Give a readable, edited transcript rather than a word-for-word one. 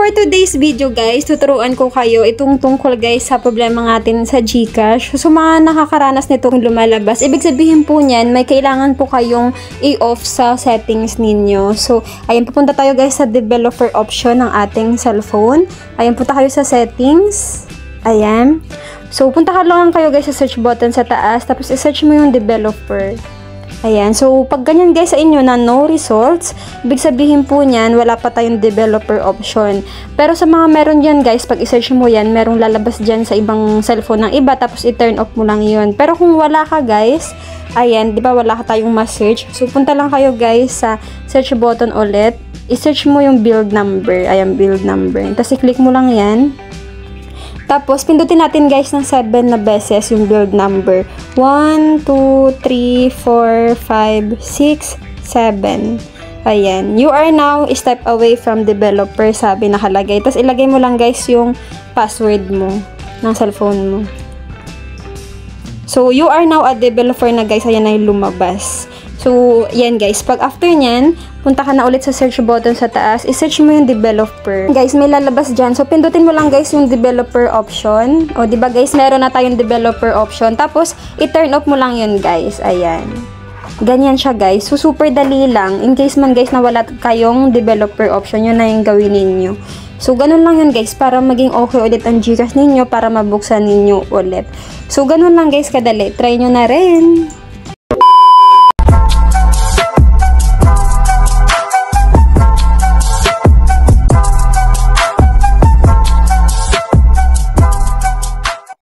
for today's video guys, tuturuan ko kayo itong tungkol guys sa problema natin sa GCash. So mga nakakaranas nitong lumalabas, ibig sabihin po niyan, may kailangan po kayong i-off sa settings ninyo. So ayan, pupunta tayo guys sa developer option ng ating cellphone. Ayan, punta kayo sa settings. Ayan. So punta ka lang kayo guys sa search button sa taas, tapos i-search mo yung developer. Ayan, so pag ganyan guys sa inyo na no results, ibig sabihin po niyan, wala pa tayong developer option. Pero sa mga meron dyan guys, pag i-search mo yan, merong lalabas dyan sa ibang cellphone ng iba, tapos i-turn off mo lang yun. Pero kung wala ka guys, ayan, di ba wala ka tayong ma-search? So punta lang kayo guys sa search button ulit, i-search mo yung build number, ayan, build number. Tapos i-click mo lang yan. Tapos, pindutin natin guys ng 7 na beses yung build number. 1, 2, 3, 4, 5, 6, 7. Ayan. You are now a step away from developer, sabi nakalagay. Tapos, ilagay mo lang guys yung password mo ng cellphone mo. So, you are now a developer na guys. Ayan na yung lumabas. So, yan guys. Pag after nyan, punta ka na ulit sa search button sa taas. I-search mo yung developer. Guys, may lalabas dyan. So, pindutin mo lang guys yung developer option. O, diba guys, meron na tayong developer option. Tapos, i-turn off mo lang yun guys. Ayan. Ganyan siya guys. So, super dali lang. In case man guys na wala kayong developer option, yun na yung gawin ninyo. So, ganun lang yun guys, para maging okay ulit ang GCash ninyo, para mabuksan ninyo ulit. So, ganun lang guys kadali. Try nyo na rin.